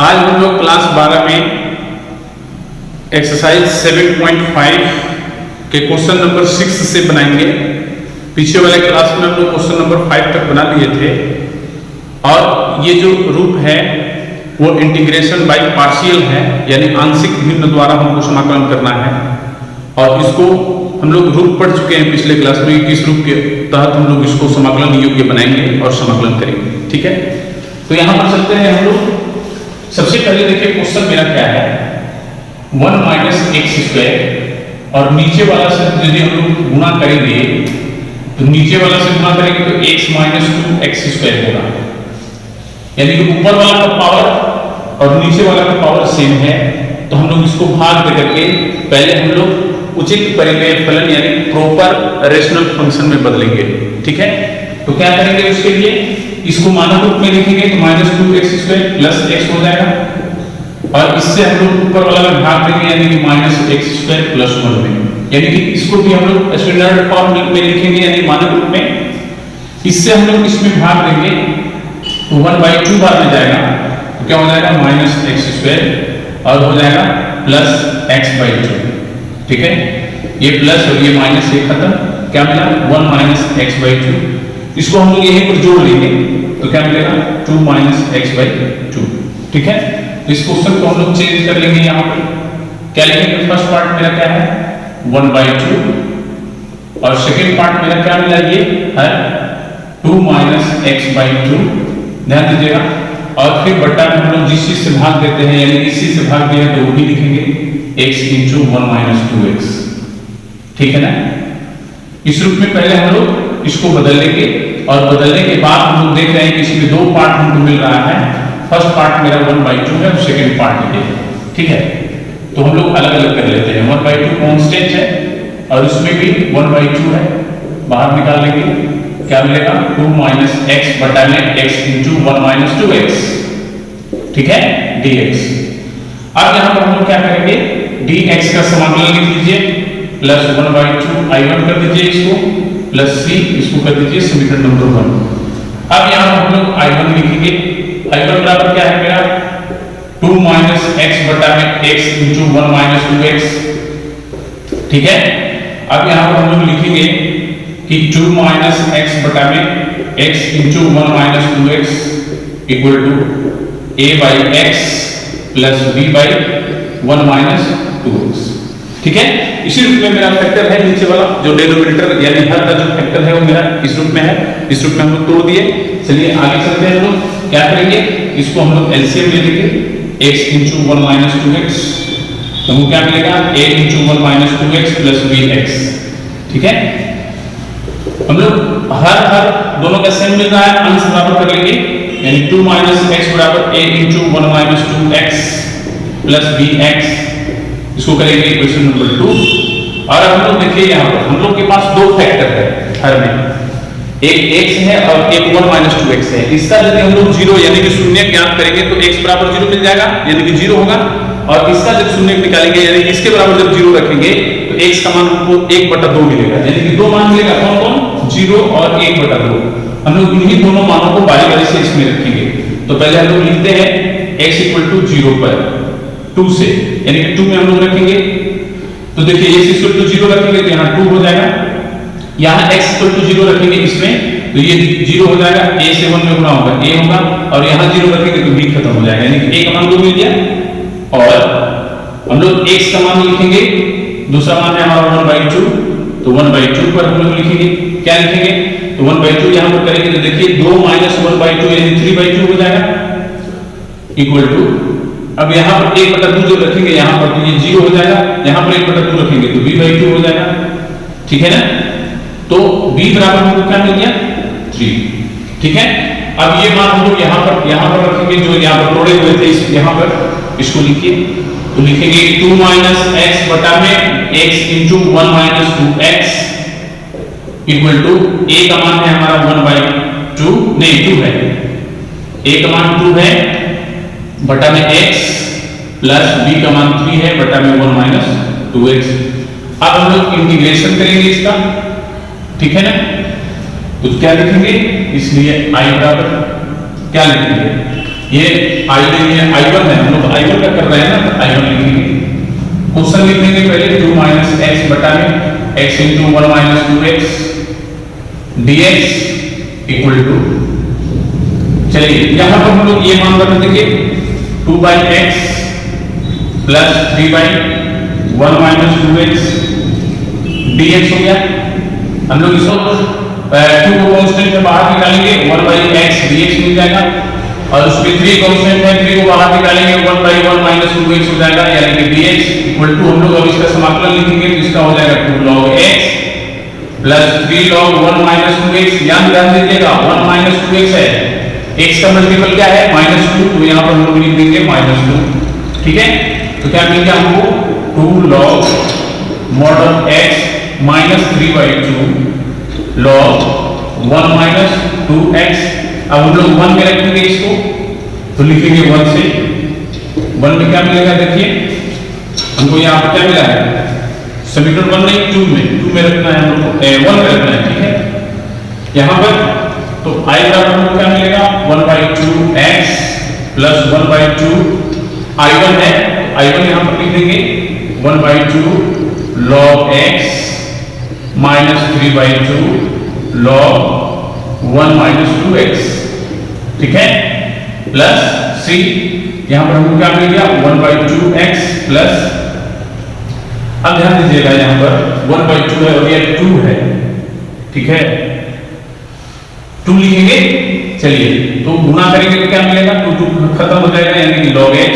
आज हम लोग क्लास 12 में एक्सरसाइज 7.5 के क्वेश्चन नंबर 6 से बनाएंगे। पीछे वाले क्लास में हम लोग क्वेश्चन नंबर 5 तक बना लिए थे और ये जो रूप है वो इंटीग्रेशन बाय पार्शियल है, यानी आंशिक भिन्न द्वारा हमको समाकलन करना है। और इसको हम लोग रूप पढ़ चुके हैं पिछले क्लास में, किस रूप के तहत हम लोग इसको समाकलन योग्य बनाएंगे और समाकलन करेंगे। ठीक है, तो यहां पर चलते हैं हम लोग। सबसे पहले देखिए क्वेश्चन मेरा क्या है, 1 माइनस एक्स स्क्वायर और नीचे वाला से यदि हम लोग गुणा करेंगे तो नीचे वाला से गुणा करेंगे तो x माइनस 2x स्क्वायर होगा, यानी कि ऊपर वाला का पावर और नीचे वाला का पावर सेम है। तो हम लोग इसको भाग दे करके पहले हम लोग उचित परिमेय फलन यानी प्रॉपर रेशनल फंक्शन में बदलेंगे। ठीक है, तो क्या करेंगे उसके लिए, इसको मानक रूप में लिखेंगे तो minus 2x square plus x हो जाएगा और इससे हम लोग ऊपर वाला में भाग देंगे यानी कि माइनस x स्क्वायर प्लस 1 में, यानी कि इसको भी हम लोग स्टैंडर्ड फॉर्म में लिखेंगे यानी मानक रूप में। इससे हम लोग इसमें भाग देंगे तो 1/2 बार में जाएगा तो क्या हो जाएगा माइनस x स्क्वायर और हो जाएगा प्लस x/2। ठीक है, ये प्लस और ये माइनस ये खत्म, क्या मिला 1 माइनस x/2। इसको हम लोग यहीं पर जोड़ लेंगे तो क्या मिलेगा 2 माइनस x/2। ठीक है, इस क्वेश्चन को हम लोग चेंज कर लेंगे। यहाँ पर क्या लिखेंगे, फर्स्ट पार्ट मेरा क्या है 1/2 और सेकेंड पार्ट मेरा क्या मिला, ये है 2 माइनस x/2। ध्यान दीजिएगा, और फिर बट्टा में हम लोग जिस चीज से भाग देते हैं यानी इसी से भाग दिया तो वो भी लिखेंगे x इंटू 1 माइनस 2x। ठीक है ना, इस रूप में पहले हम लोग इसको बदल लेंगे और बदलने के बाद हम लोग देख रहे हैं कि इसमें दो पार्ट हमको मिल रहा है। फर्स्ट पार्ट मेरा 1/2 है और सेकेंड पार्ट ये है। ठीक है, तो हम लोग अलग अलग कर लेते हैं। 1/2 कांस्टेंट है और इसमें भी 1/2 है, बाहर निकाल लेंगे क्या मिलेगा 2 माइनस x बटा में x इंटू 1 माइनस 2x। ठीक है, dx। अब यहां पर हम लोग क्या करेंगे, dx का समाकलन लिख लीजिए प्लस 1/2 I1 कर दीजिए इसको प्लस c इसको कर दीजिए समीकरण नंबर 1। अब यहां पर हम लोग I1 लिखेंगे, I1 बराबर क्या है मेरा 2 माइनस x बटा में x इंटू 1 माइनस 2x। ठीक है, अब यहां पर हम लोग लिखेंगे कि 2 माइनस x बटा में x into 1 minus 2x equal to a by x plus b by 1 minus 2x। ठीक है, इसी रूप में मेरा फैक्टर है नीचे वाला जो डिनोमिनेटर यानी हर का जो फैक्टर है वो मेरा इस रूप में है। इस रूप में हम लोग तोड़ दिए। चलिए आगे चलते हैं, हम लोग क्या करेंगे, इसको हम लोग एलसीएम ले लेंगे x इंटू 1 माइनस 2x तो वो क्या मिलेगा a into 1 minus 2x plus bx। ठीक है, हम लोग हर दोनों का सेम मिल रहा है, अंश बराबर कर लेंगे यानी 2 माइनस x बराबर a into 1 minus 2x plus bx। इसको करेंगे क्वेश्चन नंबर 2। और हम लोग देखिए यहाँ पर हम लोग के पास दो फैक्टर है हर में, एक x है और एक 1 माइनस 2x है। इसका यदि हम लोग 0 यानी कि शून्य ज्ञात करेंगे तो x बराबर 0 मिल जाएगा यानी कि 0 होगा, और इसका जब शून्य निकालेंगे यानी इसके बराबर जब 0 रखेंगे तो x का मान हमको 1/2 मिलेगा, यानी कि दो मान मिलेगा कौन कौन 0 और 1/2। हम लोग इन्हीं दोनों मानों को बारी बारी से इसमें रखेंगे। तो पहले हम लोग लिखते हैं x इक्वल टू 0 पर 2 से, यानी कि 2 में हम लोग रखेंगे तो देखिए x इक्वल टू 0 रखेंगे तो यहाँ 2 हो जाएगा, यहाँ x इक्वल टू 0 रखेंगे इसमें तो ये 0 हो जाएगा, a से 1 में गुणा होगा a होगा और यहाँ 0 रखेंगे तो b खत्म हो जाएगा, यानी कि a का मान 2 मिल गया। और हम लोग x का मान लिखेंगे, दूसरा मान है हमारा 1/2 तो 1/2 पर हम लोग लिखेंगे, क्या लिखेंगे तो 1/2 यहाँ पर करेंगे तो देखिए 2 माइनस 1/2 यानी 3/2 हो जाएगा इक्वल टू, अब यहाँ पर 1/2 जो रखेंगे यहाँ पर तो ये 0 हो जाएगा, यहाँ पर 1/2 रखेंगे तो b/2 हो जाएगा। ठीक है ना, तो b बराबर हमको क्या मिल गया 3। ठीक है, अब ये मान हम लोग यहाँ पर रखेंगे जो यहाँ पर तोड़े हुए थे, इस यहाँ पर इसको लिखिए तो लिखेंगे 2 माइनस x बटा में x into 1 minus 2x equal to a का मान है हमारा 1/2 नहीं 2 है, a का मान 2 है बटा में x प्लस b का मान 3 है बटा में 1 माइनस 2x। अब हम लोग इंटीग्रेशन करेंगे इसका। ठीक है ना, तो क्या लिखेंगे, इसलिए i बराबर क्या लिखेंगे ये I1 है, हम लोग I1 का कर रहे हैं ना, I1 लिखेंगे। क्वेश्चन लिखेंगे पहले 2 माइनस एक्स बटा में x into 1 minus 2x dx equal to, चलिए यहां पर हम लोग ये मान बता देंगे 2 by x plus 3 by 1 minus 2x dx हो गया। हम लोग इसको 2 को कांस्टेंट में बाहर निकालेंगे, 1 बाई एक्स dx मिल जाएगा, और उसमें 3 कांस्टेंट है, 3 को बाहर निकालेंगे 1 बाई 1 माइनस 2x हो जाएगा, यानी कि dx इक्वल टू, हम लोग अब इसका समाकलन लिखेंगे तो इसका हो जाएगा 2 log x plus 3 log 1 minus 2x। ध्यान दीजिएगा 1 माइनस 2x है, x का मल्टीपल क्या है -2, तो यहाँ पर हम लोग लिख देंगे -2, ठीक है। तो क्या मिल गया हमको 2 log mod of x minus 3/2 log 1 minus 2x। अब हम लोग 1 में रखेंगे इसको, तो लिखेंगे 1 से, 1 में क्या मिलेगा देखिए हमको यहाँ पर क्या मिला है, समीकरण 1 नहीं 2 में रखना है हम लोग, 1 में रखना है, ठीक है। यहाँ पर तो i बराबर हमको क्या मिलेगा 1/2 x प्लस 1/2 I1 है, I1 यहाँ पर लिख देंगे 1/2 log x minus 3/2 log 1 minus 2x, ठीक है, प्लस c, यहां पर हमको क्या मिल गया 1/2x प्लस, अब ध्यान दीजिएगा यहां पर 1/2 है और ये 2 है, ठीक है, 2 लिखेंगे। चलिए तो गुणा करेंगे तो क्या मिलेगा 2 खत्म हो जाएगा, यानी कि log x,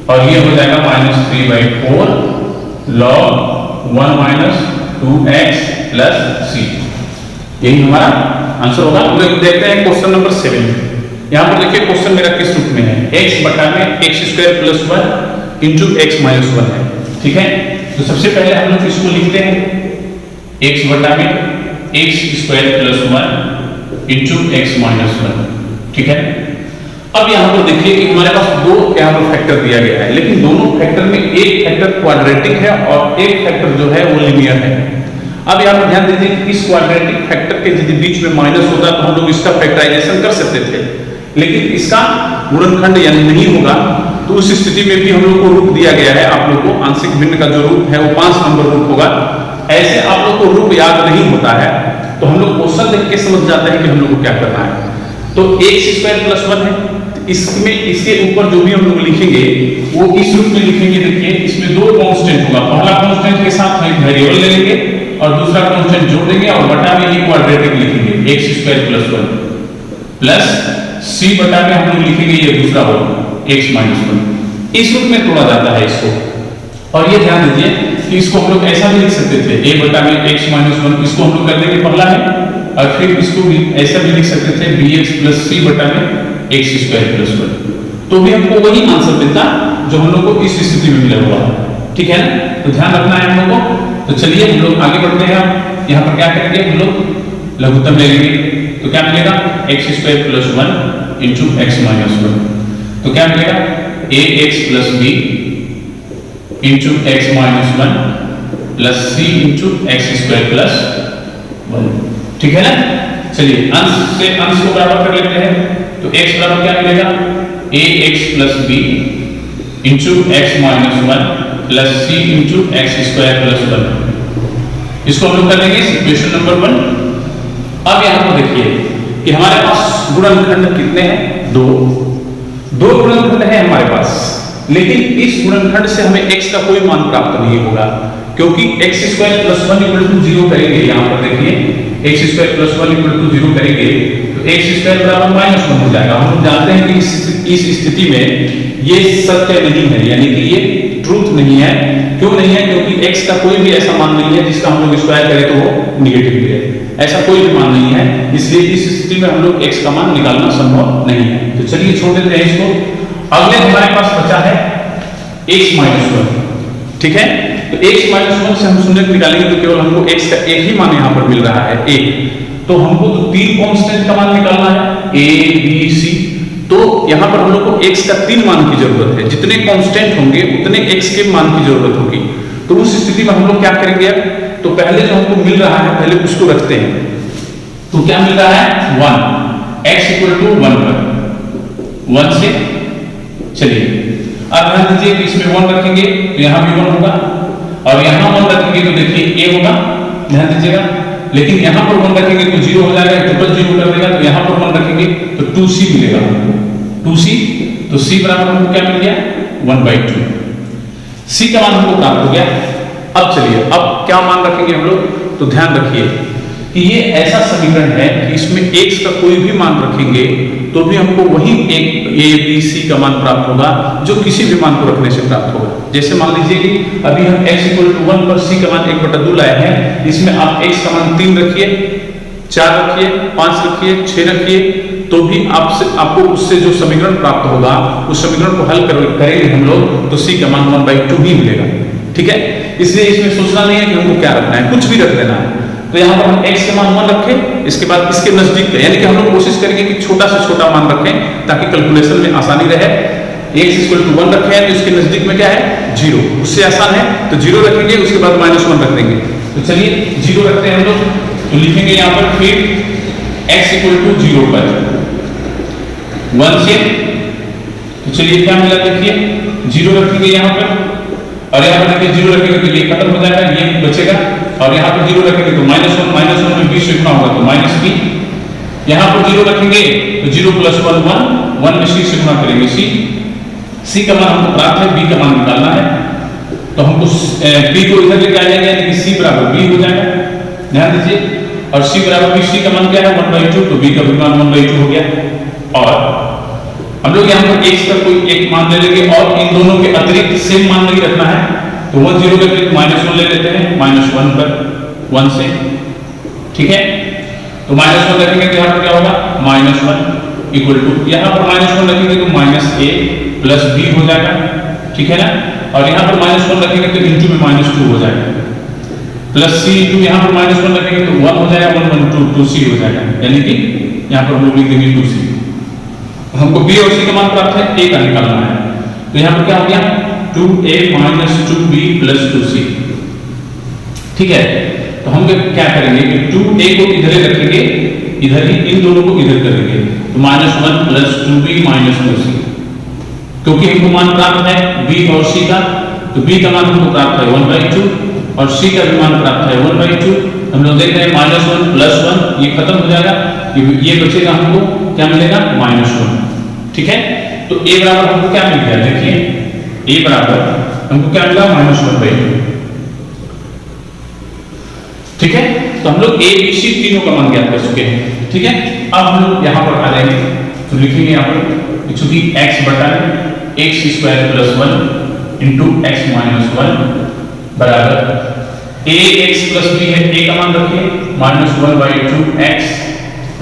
और ये हो जाएगा -3/4 log 1 minus 2x plus c, यही हमारा आंसर होगा। हम देखते हैं क्वेश्चन नंबर 7। यहां पर देखिए क्वेश्चन मेरा किस रूप में है, x बटा में x² plus 1 into x minus 1 है, ठीक है। तो सबसे पहले हम लोग इसको लिखते हैं x बटा में x² plus 1 into x minus 1, ठीक है। अब यहां पर देखिए कि हमारे पास दो यहाँ पर फैक्टर दिया गया है, लेकिन दोनों फैक्टर में एक फैक्टर क्वाड्रेटिक है और एक फैक्टर जो है वो लीनियर है। अब यहाँ पर ध्यान दीजिए कि इस क्वाड्रेटिक फैक्टर के यदि बीच में माइनस होता तो हम लोग इसका फैक्टराइजेशन कर सकते थे, लेकिन इसका गुणनखंड यानी नहीं होगा, तो उस स्थिति में भी हम लोग को रूप दिया गया है। आप लोग को आंशिक भिन्न का जो रूप है वो 5 नंबर रूप होगा। ऐसे आप लोग को रूप याद नहीं होता है तो हम लोग क्वेश्चन देख के समझ जाते हैं कि हम लोग को क्या करना है। तो x² प्लस 1 है, इसमें इसके ऊपर जो भी हम लोग लिखेंगे वो इस रूप में लिखेंगे। देखिए इसमें 2 कांस्टेंट होगा, पहला कांस्टेंट के साथ हम वेरिएबल ले लेंगे और दूसरा कांस्टेंट जोड़ देंगे और बटा में ये क्वाड्रेटिक लिखेंगे x² प्लस 1 प्लस c बटा में हम लोग लिखेंगे ये दूसरा होगा x माइनस 1। इस रूप में तोड़ा जाता है इसको, और ये ध्यान दीजिए कि इसको हम लोग ऐसा भी लिख सकते थे a बटा में x माइनस 1, इसको हम लोग कर देंगे पहला है, और फिर इसको भी ऐसा भी लिख सकते थे bx प्लस c बटा में x² प्लस 1, तो भी हमको वही आंसर मिलता जो हम लोग को इस स्थिति में मिला हुआ है, ठीक है ना। तो ध्यान रखना है हम लोग को। तो चलिए हम लोग आगे बढ़ते हैं। हम यहाँ पर क्या करेंगे, हम लोग लघुत्तम ले लेंगे, तो क्या मिलेगा x² plus 1 into x minus 1, तो क्या मिलेगा ax plus b into x minus 1 plus c into x² plus 1, ठीक है ना। चलिए अंश से अंश को बराबर कर लेते हैं, तो x बराबर क्या मिलेगा ax plus b into x minus 1 plus c into x² plus 1। इसको हम लोग कर देंगे इक्वेशन नंबर 1। अब यहाँ पर देखिए कि हमारे पास गुणनखंड कितने हैं, 2 गुणनखंड है हमारे पास, लेकिन इस गुणनखंड से हमें x का कोई मान प्राप्त नहीं होगा, क्योंकि x² प्लस 1 इक्वल टू 0 करेंगे। यहाँ पर देखिए x² प्लस 1 इक्वल टू 0 करेंगे तो x² बराबर -1 हो जाएगा। हम लोग जानते हैं कि इस स्थिति में ये सत्य नहीं है, यानी कि ये ट्रूथ नहीं है। क्यों नहीं है, क्योंकि x का कोई भी ऐसा मान नहीं है जिसका हम लोग स्क्वायर करें तो वो निगेटिव है, ऐसा कोई भी मान नहीं है। इसलिए इस स्थिति में हम लोग x का मान निकालना संभव नहीं है। तो चलिए छोड़ देते हैं इसको। अगले हमारे पास बचा है x माइनस 1, ठीक है। तो x माइनस 1 से हम शून्य निकालेंगे तो केवल हमको x का एक ही मान यहाँ पर मिल रहा है, 1। तो हमको तो 3 कांस्टेंट का मान निकालना है, a b c। तो यहाँ पर हम लोग को x का 3 मान की जरूरत है, जितने कांस्टेंट होंगे उतने x के मान की जरूरत होगी। तो उस स्थिति में हम लोग क्या करेंगे, तो पहले जो हमको मिल रहा है पहले उसको रखते हैं। तो क्या मिल रहा है 1, x इक्वल टू 1 पर, 1 से। चलिए अब ध्यान दीजिए कि इसमें 1 रखेंगे तो यहाँ भी 1 होगा, और यहाँ 1 रखेंगे तो देखिए a होगा, ध्यान दीजिएगा। लेकिन यहाँ पर 1 रखेंगे तो 0 हो जाएगा, ट्रिपल 0 कर देगा, तो यहाँ पर 1 रखेंगे तो 2c मिलेगा, 2c। तो c बराबर हमको क्या मिल गया 1/2, c का मान हमको प्राप्त हो गया। अब चलिए अब क्या मान रखेंगे हम लोग, तो ध्यान रखिए कि ये ऐसा समीकरण है कि इसमें x का कोई भी मान रखेंगे तो भी हमको वही एक a b c का मान प्राप्त होगा जो किसी भी मान को रखने से प्राप्त होगा। जैसे मान लीजिए कि अभी हम x = 1 पर c का मान 1/2 लाए हैं, इसमें आप x का मान 3 रखिए, 4 रखिए, 5 रखिए, 6 रखिए, तो भी आपको उससे जो समीकरण प्राप्त होगा उस समीकरण को हल करेंगे हम लोग तो c का मान 1/2 ही मिलेगा। ठीक है, इसलिए इसमें सोचना नहीं है कि हमको क्या रखना है, कुछ भी रख देना है। तो यहाँ पर हम x के मान 1 रखें, इसके बाद इसके नजदीक का, यानी कि हम लोग कोशिश करेंगे कि छोटा से छोटा मान रखें ताकि कैलकुलेशन में आसानी रहे। x = 1 रखे हैं तो इसके नजदीक में क्या है 0, उससे आसान है तो 0 रखेंगे, उसके बाद -1 रख देंगे। तो चलिए 0 रखते हैं हम लोग, तो लिखेंगे यहाँ पर फिर x = 0 पर 1 से। तो चलिए क्या मिला देखिए, 0 रखेंगे यहाँ पर, और यहाँ पर देखिए 0 रखेंगे तो ये खत्म हो जाएगा, ये बचेगा, और यहाँ पर 0 रखेंगे तो -1 में 20 लिखना होगा तो -b। यहाँ पर 0 रखेंगे तो 0 + 1 1 में c से गुणा करेंगे c का मान हमको प्राप्त है, b का मान निकालना है, तो हमको b को इधर लेके आ जाएंगे, यानी कि c = b हो जाएगा, ध्यान दीजिए। और c = b, c का मान क्या है 1/2, तो b का भी मान 1/2 हो गया। और हम लोग यहाँ पर x का कोई एक मान ले लेंगे और इन दोनों के अतिरिक्त सेम मान नहीं रखना है, तो 1 0 के अतिरिक्त -1 ले लेते हैं, -1 पर 1 से। ठीक है, तो -1 रखेंगे तो यहाँ पर क्या होगा -1 = यहाँ पर -1 रखेंगे तो -a + b हो जाएगा। ठीक है ना, और यहाँ पर -1 रखेंगे तो इंटू में -2 हो जाएगा, प्लस c इंटू यहाँ पर -1 रखेंगे तो 1 हो जाएगा, 1 1 2 2c हो जाएगा, यानी कि यहाँ पर हम लोग लिख देंगे 2c। हमको b और c का मान प्राप्त है, a का निकालना है, तो यहाँ पर क्या हो गया 2a - 2b + 2c। ठीक है, तो हम क्या करेंगे कि 2a को इधर ही रखेंगे, इधर ही, इन दोनों को इधर करेंगे, तो -1 + 2b - 2c, क्योंकि हमको मान प्राप्त है b और c का, तो b का मान हमको प्राप्त है 1/2 और c का भी मान प्राप्त है 1/2। हम लोग देख रहे हैं -1 + 1 ये खत्म हो जाएगा, ये बचेगा, हमको क्या मिलेगा -1। ठीक है, तो a बराबर हमको क्या मिल गया, देखिए a बराबर हमको क्या मिला -1/2। ठीक है, तो हम लोग a b c तीनों का मान ज्ञात कर चुके हैं। ठीक है, अब हम लोग यहाँ पर आ जाएंगे तो लिखेंगे यहाँ पर चूंकि x बटा x² + 1 × x - 1 बराबर ax + b है, a का मान रखिए -1/2x +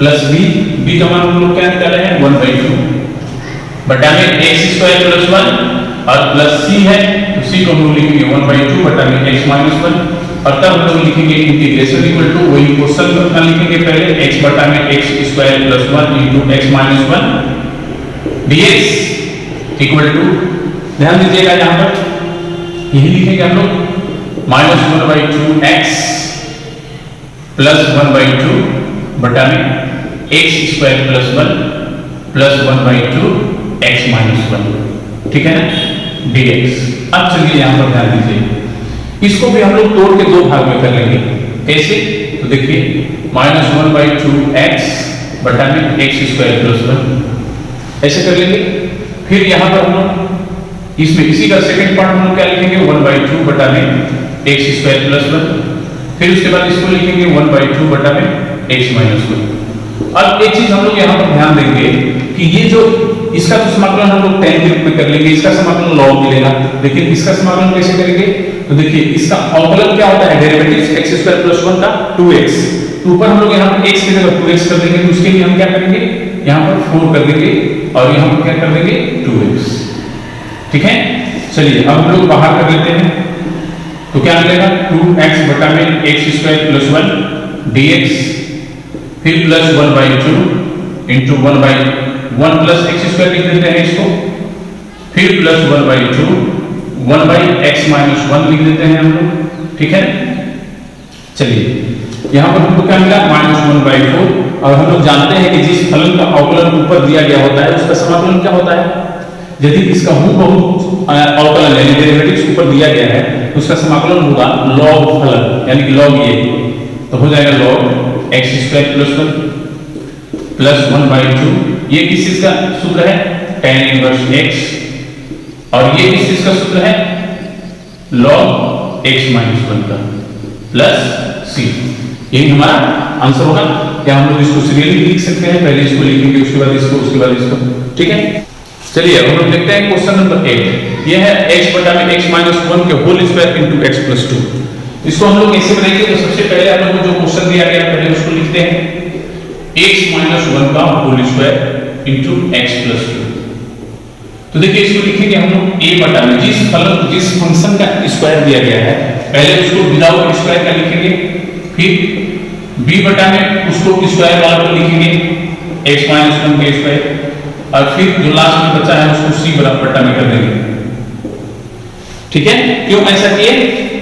b का मान हम लोग क्या निकाले हैं 1/2 बटा में x² + 1 और प्लस c है, तो c को हम लोग लिखेंगे 1/2 बटा में x - 1, और तब हम लोग लिखेंगे इंटीग्रेशन इक्वल टू वही क्वेश्चन का लिखेंगे पहले x बटा में x² + 1 × x - 1 dx equal to, ध्यान दीजिएगा यहाँ पर यही लिखेंगे हम लोग -1/2x + 1/2 बटा में x² + 1 + 1/2 x - 1। ठीक है ना, dx। अब चलिए यहाँ पर ध्यान दीजिए, इसको भी हम लोग तोड़ के दो भाग में कर लेंगे। कैसे, तो देखिए -1/2x बटा में x² + 1 ऐसे कर लेंगे। फिर यहाँ पर हम लोग इसमें इसी का सेकंड पार्ट हम लोग क्या लिखेंगे 1/2 बटा में x² + 1, फिर उसके बाद इसको लिखेंगे 1/2 बटा में x - 1। अब एक चीज हम लोग यहाँ पर ध्यान देंगे कि ये जो इसका तो समाकलन हम लोग tan के रूप में कर लेंगे, इसका समाकलन log मिलेगा, लेकिन इसका समाकलन कैसे करेंगे, तो देखिए इसका अवकलन क्या होता है डेरिवेटिव x² + 1 का 2x, तो ऊपर हम लोग यहाँ पर x की जगह 2x कर देंगे, तो उसके लिए हम क्या करेंगे यहाँ पर 4 कर देंगे और यहाँ पर क्या कर देंगे 2x। ठीक है, चलिए अब हम लोग बाहर कर लेते हैं, तो क्या मिलेगा 2x बटा में x² + 1 dx, फिर प्लस 1/2 इंटू 1/1 प्लस x² लिख देते हैं इसको, फिर प्लस 1/2 1/x - 1 लिख देते हैं हम लोग। ठीक है, चलिए यहाँ पर हमको क्या मिला -1/4 और हम लोग जानते हैं कि जिस फलन का अवकलन ऊपर दिया गया होता है उसका समाकलन क्या होता है। यदि इसका हूबहू अवकलन यानी डेरिवेटिव्स ऊपर दिया गया है तो उसका समाकलन होगा लॉग फलन यानी कि लॉग ये, तो हो जाएगा log x square plus 1 plus 1/2। ये किस चीज का सूत्र है, tan इनवर्स x, और ये किस चीज का सूत्र है, log x माइनस 1 का प्लस c। यही हमारा आंसर होगा। क्या हम लोग इसको सीरियली लिख सकते हैं, पहले इसको लिखेंगे उसके बाद इसको उसके बाद इसको, ठीक है। चलिए अब हम लोग देखते हैं क्वेश्चन नंबर 8। यह है x बटा में x माइनस 1 के whole square into x plus 2। इसको हम लोग कैसे बनाएंगे, तो सबसे पहले हम लोग को जो क्वेश्चन दिया गया पहले उसको लिखते हैं, x माइनस 1 का whole square into x plus 2। तो देखिए इसको लिखेंगे हम लोग a बटा में जिस फंक्शन का स्क्वायर दिया गया है पहले उसको विदाउट स्क्वायर का लिखेंगे, फिर b बटा में उसको स्क्वायर वाला को लिखेंगे x माइनस 1 का स्क्वायर, और फिर जो लास्ट में बचा है उसको c बटा में कर देंगे, ठीक है। क्यों ऐसा किए,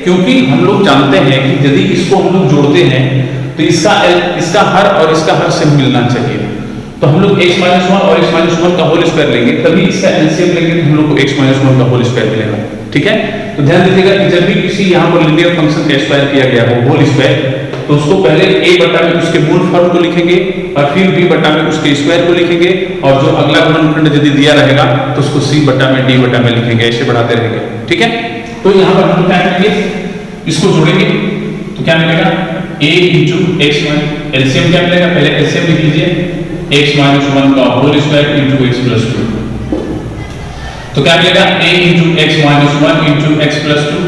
क्योंकि हम लोग जानते हैं कि यदि इसको हम लोग जोड़ते हैं तो इसका हर और इसका हर से मिलना चाहिए। तो हम लोग x माइनस 1 और x माइनस 1 का होल स्क्वायर लेंगे, तभी इसका एलसीएम लेंगे तो हम लोग को x माइनस 1 का होल स्क्वायर मिलेगा, ठीक है। तो ध्यान दीजिएगा कि जब भी किसी यहाँ पर लीनियर फंक्शन का स्क्वायर किया गया हो होल स्क्वायर, तो उसको पहले a बटा में उसके मूल फॉर्म को लिखेंगे और फिर b बटा में उसके स्क्वायर को लिखेंगे, और जो अगला गुणनखंड यदि दिया रहेगा तो उसको c बटा में d बटा में लिखेंगे, ऐसे बढ़ाते रहेंगे, ठीक है। तो यहाँ पर हम क्या करेंगे, इसको जोड़ेंगे तो क्या मिलेगा, a into x minus, LCM क्या मिलेगा, पहले एलसीएम लिख लीजिए, x माइनस 1 का whole square into x plus 2। तो क्या मिलेगा, a into x minus 1 into x plus 2,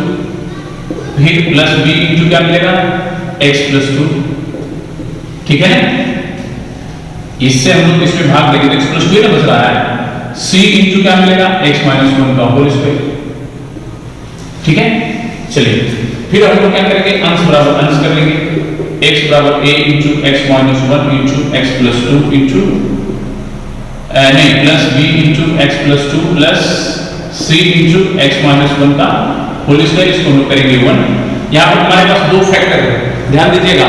फिर प्लस b इंटू क्या मिलेगा, x प्लस 2, ठीक है। इससे हम लोग इसमें भाग देंगे तो x प्लस 2 ना बच रहा है, c इंटू क्या मिलेगा, x माइनस 1 का होल स्क्वायर, ठीक है। चलिए फिर हम लोग क्या करेंगे, अंश बराबर अंश कर लेंगे, x बराबर a into x minus 1 into x plus 2 into नहीं plus b into x plus 2 plus c into x minus 1 का होल स्क्वायर, इसको हम लोग करेंगे 1। यहाँ पर हमारे पास दो फैक्टर है, ध्यान दीजिएगा,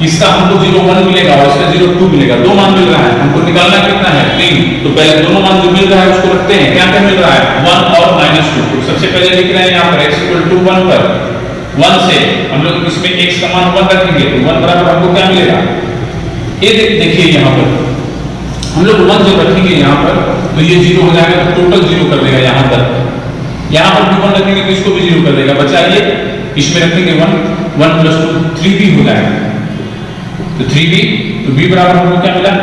इसका हमको 0,1 मिलेगा और इसका 0,2 मिलेगा, दो मान मिल रहा है, हमको निकालना कितना है 3। तो पहले दोनों मान जो मिल रहा है उसको रखते हैं, क्या क्या मिल रहा है 1 और -2। तो सबसे पहले लिख रहे हैं यहाँ पर x = 1 पर 1 से हम लोग इसमें x का मान 1 रखेंगे तो 1 बराबर हमको क्या मिलेगा, ये देखिए यहाँ पर हम लोग 1 जब रखेंगे यहाँ पर तो ये 0 हो जाएगा, तो टोटल 0 कर देगा यहाँ तक। यहाँ पर भी 1 रखेंगे तो इसको भी 0 कर देगा, बचाइए इसमें रखेंगे 1 प्लस 2 3b हो जाएगा, तो 3b, तो b बराबर हमको क्या मिला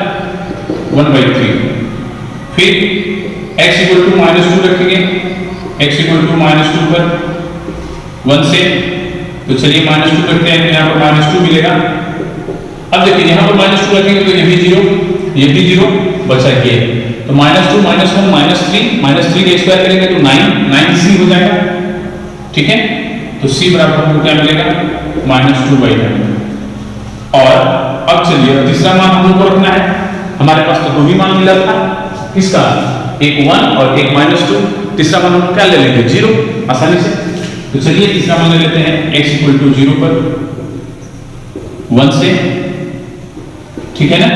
1/3। फिर x = -2 रखेंगे, x = -2 पर 1 से, तो चलिए -2 करते हैं, यहाँ पर -2 मिलेगा। अब देखिए यहाँ पर -2 रखेंगे तो ये भी 0 ये भी 0 बचा के, तो -2 -1 -3 का स्क्वायर करेंगे तो 9c हो जाएगा, ठीक है। तो c बराबर हमको क्या मिलेगा -2/9। और अब चलिए तीसरा मान हम लोग को रखना है, हमारे पास तो दो ही मान मिला था, किसका, एक 1 और एक -2, तीसरा मान हम क्या ले लेंगे 0 आसानी से। तो चलिए तीसरा मान ले लेते हैं, x = 0 पर 1 से, ठीक है ना।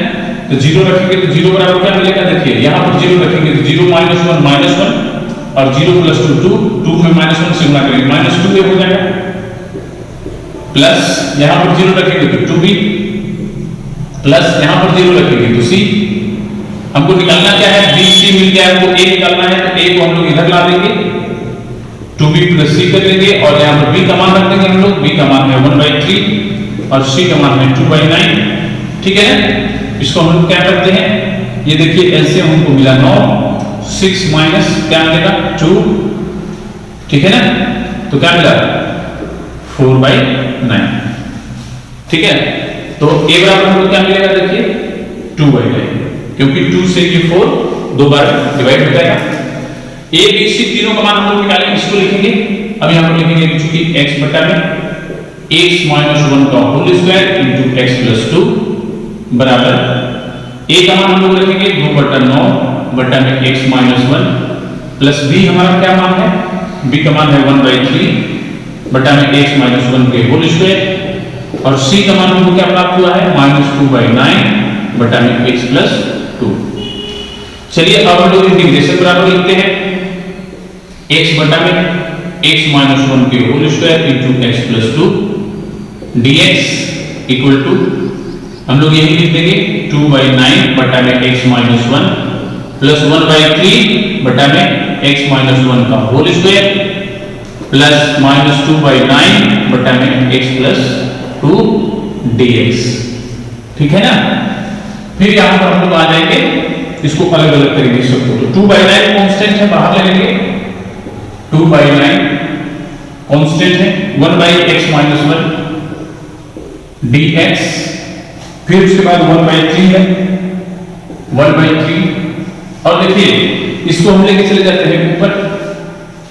तो 0 रखेंगे तो 0 बराबर क्या मिलेगा, देखिए यहाँ पर 0 रखेंगे तो 0 -1 और 0 + 2 2 में -1 से गुणा करेंगे -2a हो जाएगा, प्लस यहाँ पर 0 रखेंगे तो 2b, प्लस यहाँ पर 0 रखेंगे तो c। हमको निकालना क्या है, b c मिल गया है, हमको a निकालना है, तो a को हम लोग इधर ला देंगे 2b + c कर लेंगे, और यहाँ पर b का मान रख देंगे हम लोग, b का मान है 1/3 और c का मान है 2/9, ठीक है। इसको हम लोग क्या करते हैं, ये देखिए एलसीएम हमको मिला 9, 6 माइनस क्या मिलेगा 2, ठीक है ना। तो क्या मिला 4/9, ठीक है। तो a बराबर हमको क्या मिलेगा, देखिए 2/9, क्योंकि 2 से ये 4 दो बार डिवाइड हो जाएगा। a b c तीनों का मान हम लोग निकालेंगे, इसको लिखेंगे, अब यहाँ पर लिखेंगे चूंकि x बटा में x - 1 का होल स्क्वायर इंटू x + 2 बराबर a का मान हम लोग रखेंगे 2/9 बटा में x - 1 प्लस b हमारा क्या मान है, b का मान है 1/3 बटा में x - 1 के होल स्क्वायर, और c का मान हमको क्या प्राप्त हुआ है -2/9 बटा में x प्लस 2। चलिए अब हम लोग इंटीग्रेशन बराबर लिखते हैं x बटा में x माइनस 1 के whole square into x plus 2 dx equal to हम लोग यही लिख देंगे 2/9 बटा में x माइनस 1 प्लस 1/3 बटा में x माइनस 1 का होल स्क्वायर प्लस माइनस 2/9 बटा में x प्लस 2 dx। ठीक है ना। फिर यहां पर हम लोग आ जाएंगे, इसको अलग अलग करेंगे सबको। तो 2/9 कांस्टेंट है, बाहर ले लेंगे। 2/9 कांस्टेंट है, 1/x माइनस 1 dx। फिर उसके बाद 1/3 है, 1/3। और देखिए इसको हम लेके चले जाते हैं ऊपर,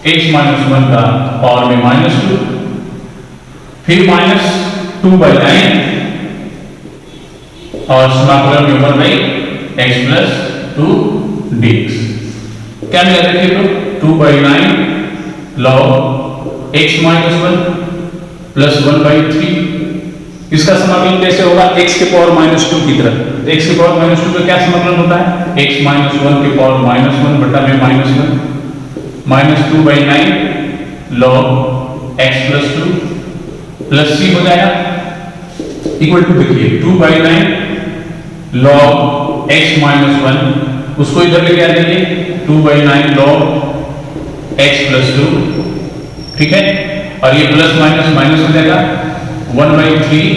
x माइनस 1 का पावर में माइनस 2, फिर माइनस 2/9 और समाकलन में 1/x प्लस 2 dx। क्या मिला देखिए तो 2/9 log x माइनस 1 प्लस 1/3। इसका समाकलन कैसे होगा, x के पावर माइनस 2 की तरफ। तो x के पावर माइनस 2 का क्या समाकलन होता है, x माइनस 1 के पावर माइनस 1 बटा में minus 1 minus 2/9 log x plus 2 plus c हो जाएगा इक्वल टू देखिए 2/9 log x माइनस 1, उसको इधर लेके आ जाइए 2/9 log x प्लस 2। ठीक है, और ये प्लस माइनस माइनस हो जाएगा 1/3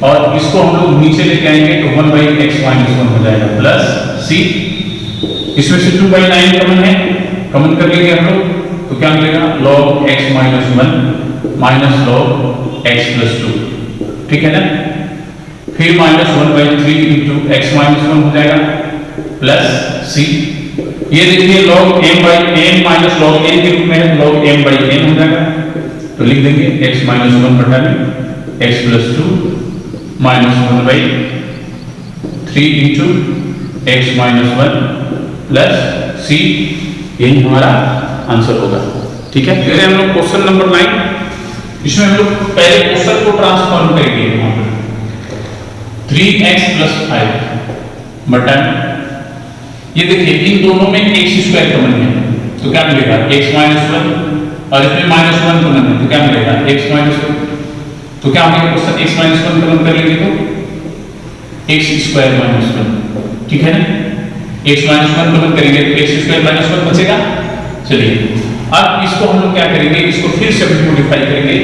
और इसको हम लोग नीचे लेके आएंगे तो 1/x माइनस 1 हो जाएगा प्लस c। इसमें से 2/9 कॉमन है, कॉमन कर लेंगे हम लोग तो क्या मिलेगा log x minus 1 minus log x plus 2। ठीक है ना। फिर माइनस 1/3 इंटू x माइनस 1 हो जाएगा प्लस c। ये देखिए log m/n minus log n के रूप में है, log m/n हो जाएगा तो लिख देंगे x माइनस 1 बटा में x plus 2 minus 1/3 into x minus 1 plus c। यही हमारा आंसर होगा। ठीक है, फिर हम लोग क्वेश्चन नंबर 9। इसमें हम लोग पहले क्वेश्चन को ट्रांसफॉर्म करेंगे। यहाँ पर 3x प्लस 5 बटा, ये देखिए इन दोनों में x स्क्वायर कॉमन है तो क्या मिलेगा x माइनस 1 और इसमें माइनस 1 कॉमन है तो क्या मिलेगा x माइनस 1। तो क्या होगा क्वेश्चन x माइनस 1 कॉमन कर लेंगे तो x स्क्वायर माइनस 1। ठीक है ना, x माइनस 1 कॉमन करेंगे तो x स्क्वायर माइनस 1 बचेगा। चलिए अब इसको हम लोग क्या करेंगे, इसको फिर से मॉडिफाई करेंगे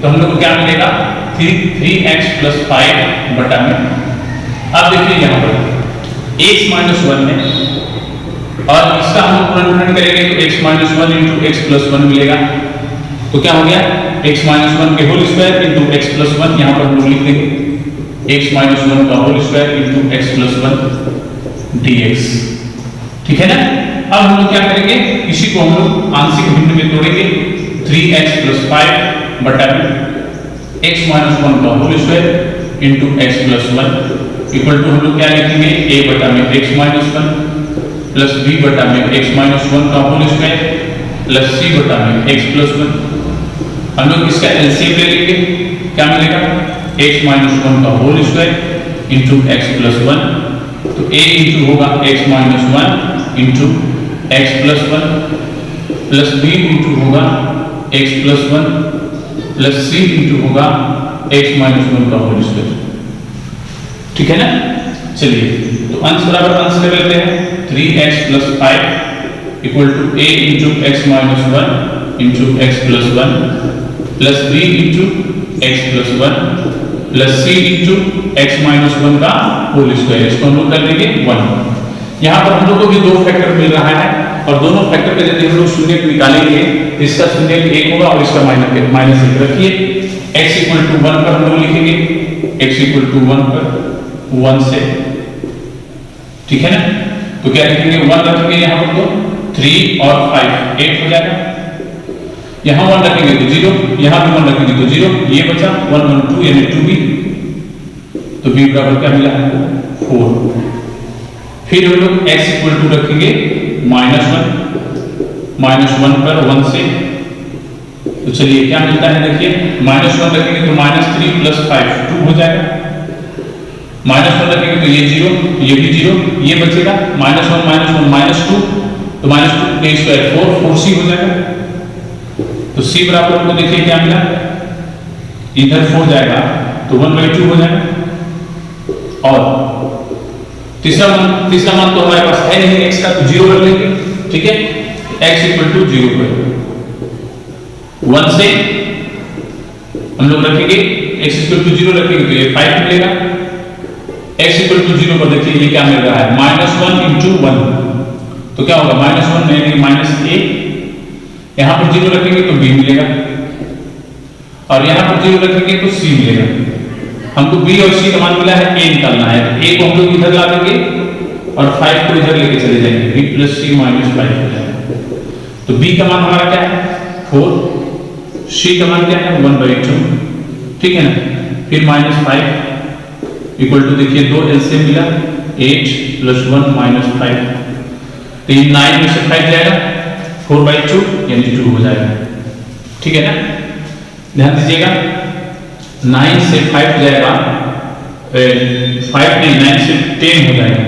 तो हम लोग को क्या मिलेगा 3x प्लस 5 बटा में। अब देखिए यहाँ पर x माइनस 1 है और इसका हम लोग गुणनखंड करेंगे तो x minus 1 into x plus 1 मिलेगा। तो क्या हो गया x माइनस 1 के whole square into x plus 1। यहाँ पर हम लोग लिख देंगे x माइनस 1 का whole square into x plus 1 dx। ठीक है ना। अब हम लोग क्या करेंगे, इसी को हम लोग आंशिक भिन्न में तोड़ेंगे 3x प्लस 5 बटा में x माइनस 1 का whole square into x plus 1 equal to हम लोग क्या लिखेंगे a बटा में x माइनस 1 प्लस b बटा में x माइनस 1 का होल स्क्वायर प्लस c बटा में x प्लस 1। हम लोग इसका एलसीएम ले लेंगे, क्या मिलेगा x माइनस 1 का whole square into x plus 1। तो a इंटू होगा x minus 1 into x plus 1 plus b into होगा x plus 1 plus c into होगा x माइनस 1 का होल स्क्वायर। ठीक है ना। चलिए तो अंश बराबर अंश कर लेते हैं 3x plus 5 equal to a into x minus 1 into x plus 1 plus b into x plus 1 plus c into x minus 1 का होल स्क्वायर। इसको हम लोग कर देंगे 1। यहाँ पर हम लोग को भी दो फैक्टर मिल रहा है और दोनों फैक्टर पे यदि हम लोग शून्य निकालेंगे, इसका शून्य 1 होगा और इसका माइनस 1 रखिए। x इक्वल टू 1 पर हम लोग लिखेंगे x इक्वल टू 1 पर 1 से। ठीक है ना। तो क्या लिखेंगे 1 रखेंगे यहाँ पर तो 3 और 5 8 हो जाएगा। यहाँ 1 रखेंगे तो 0, यहाँ भी 1 रखेंगे तो 0, ये बचा 1 1 2 यानी 2b। तो b बराबर क्या मिला हमको 4। फिर हम लोग x इक्वल टू रखेंगे -1 पर 1 से। तो चलिए क्या मिलता है देखिए -1 रखेंगे तो -3 प्लस 5 2 हो जाएगा। -1 रखेंगे तो ये 0, ये भी 0, ये बचेगा -1 -2, तो -2 a स्क्वायर 4c हो जाएगा। तो c बराबर हमको देखिए क्या मिला, इधर 4 जाएगा तो 1/2 हो जाएगा। और तीसरा मान तो हमारे पास है नहीं x का, तो 0 रख लेंगे, ठीक है। x = 0 पर 1 से हम लोग रखेंगे x = 0 रखेंगे तो ये 5 मिलेगा। x = 0 पर देखिए ये क्या मिल रहा है, -1 × 1, तो क्या होगा -1 -a, यहां पर 0 रखेंगे तो b मिलेगा, और यहां पर 0 रखेंगे तो c मिलेगा। हमको b और c का मान मिला है, a निकालना है, तो a को हम लोग इधर ला देंगे और 5 को इधर लेके चले जाएंगे, b + c - 5 हो जाएगा। तो b का मान हमारा क्या है 4, c का मान क्या है 1/2, ठीक है ना। फिर -5 = देखिए 2 एलसीएम मिला, 8 + 1 - 5, तो ये 9 में से 5 जाएगा, 4/2 यानी 2 हो जाएगा, ठीक है ना। ध्यान दीजिएगा 9 से 5 जाएगा, 5 नहीं 9 से 10 हो जाएगा,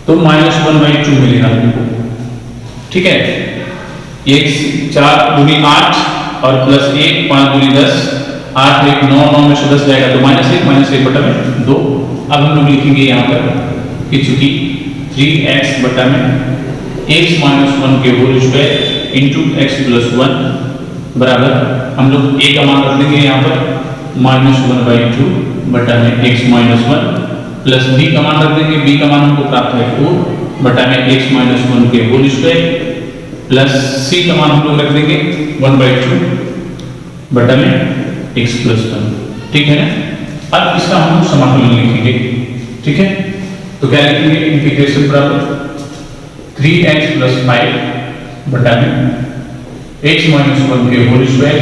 तो -1/2 मिलेगा, ठीक है। ये 4 × 8 और +1 5 × 10, 8 1 9, 9 में से 10 जाएगा तो -1 - 2। अब हम लोग लिखेंगे यहाँ पर कि चूंकि 3x बटा में x - 1 के होल स्क्वायर × x + 1 बराबर, हम लोग a का मान रख देंगे यहाँ पर -1/2 बटा में x - 1 प्लस b का मान रख देंगे, b का मान हमको प्राप्त है 4 बटा में x - 1 के होल स्क्वायर प्लस c का मान हम लोग रख देंगे 1/2 बटा में x + 1, ठीक है ना। अब इसका हम समाकलन लिखेंगे, ठीक है। तो क्या लिखेंगे, इंटीग्रेशन बराबर 3x + 5 बटा में x - 1 के whole square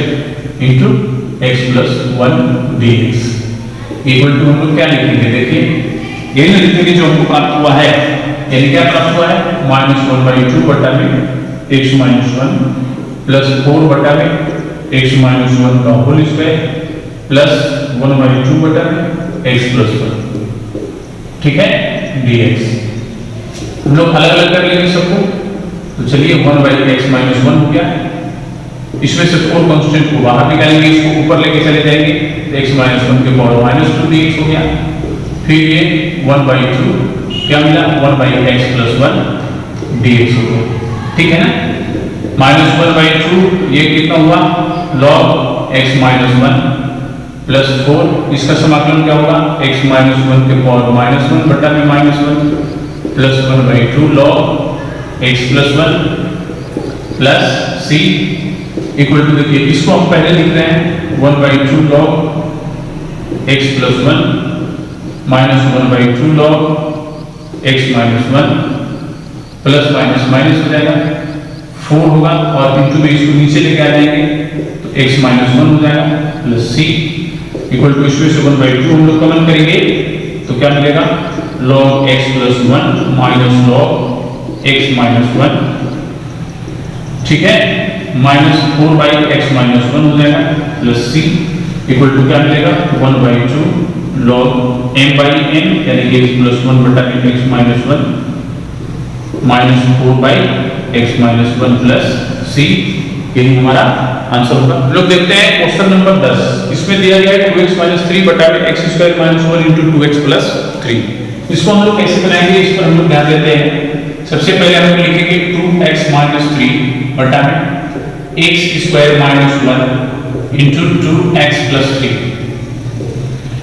× x + 1 dx equal to हम लोग क्या लिखेंगे, देखिए यही लिखेंगे जो हमको प्राप्त हुआ है, यानी क्या प्राप्त हुआ है -1/2 बटा में x - 1 प्लस 4 बटा में x - 1 का होल स्क्वायर प्लस 1/2 बटा में x + 1, ठीक है, dx। हम लोग अलग अलग कर लेंगे सबको, तो चलिए 1/x - 1 हो गया, इसमें से 4 कांस्टेंट को बाहर निकालेंगे, इसको ऊपर लेके चले जाएंगे, तो x - 1 के पावर -2 dx हो गया। फिर ये 1/2 क्या मिला 1/x + 1 dx हो गया, ठीक है ना। -1/2 ये कितना हुआ log x - 1 प्लस 4, इसका समाकलन क्या होगा x - 1 के पावर -1 बटा में -1 plus 1/2 log x + 1 plus c equal to, देखिए इसको हम पहले लिख रहे हैं 1/2 log x + 1 -1/2 log x - 1 plus minus हो जाएगा 4 होगा, और इंटू में इसको नीचे लेके आ जाएंगे तो x - 1 हो जाएगा प्लस c इक्वल टू, इसमें से 1/2 हम लोग कॉमन करेंगे तो क्या मिलेगा log x + 1 minus log x - 1, ठीक है, -4/x - 1 हो जाएगा प्लस c इक्वल टू क्या मिलेगा 1/2 log m/n यानी कि x + 1 बटा में x - 1 -4/x - 1 प्लस c, यही हमारा आंसर होगा। लोग देखते हैं क्वेश्चन नंबर 10, इसमें दिया गया है 2x - 3 बटा में x² - 1 × 2x + 3। इसको हम लोग कैसे बनाएंगे, इस पर हम लोग ध्यान देते हैं। सबसे पहले हम लोग लिखेंगे 2x - 3 बटा में x² - 1 × 2x + 3।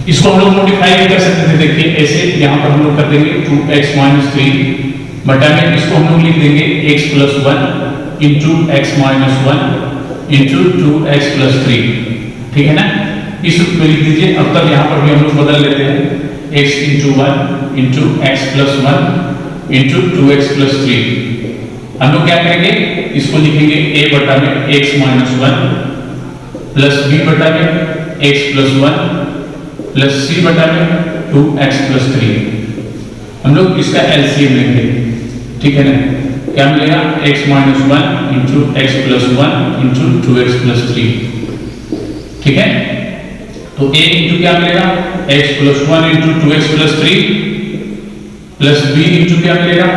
इसको हम लोग मॉडिफाई भी कर सकते थे, देखिए ऐसे यहाँ पर हम लोग कर देंगे 2x - 3 बटा में इसको हम लोग लिख देंगे x + 1 × x - 1 × 2x + 3, ठीक है ना। इस रूप में लिख दीजिए। अब तक यहाँ पर भी हम लोग बदल लेते हैं x × 1 × x + 1 × 2x + 3। हम लोग क्या करेंगे, इसको लिखेंगे a बटा में x - 1 प्लस b बटा में x + 1 प्लस c बटा में 2x + 3। हम लोग इसका एलसीएम लेंगे, ठीक है ना। क्या मिलेगा x - 1 × x + 1 × 2x + 3, ठीक है। तो a इंटू क्या मिलेगा x plus 1 into 2x plus 3 plus b into क्या मिलेगा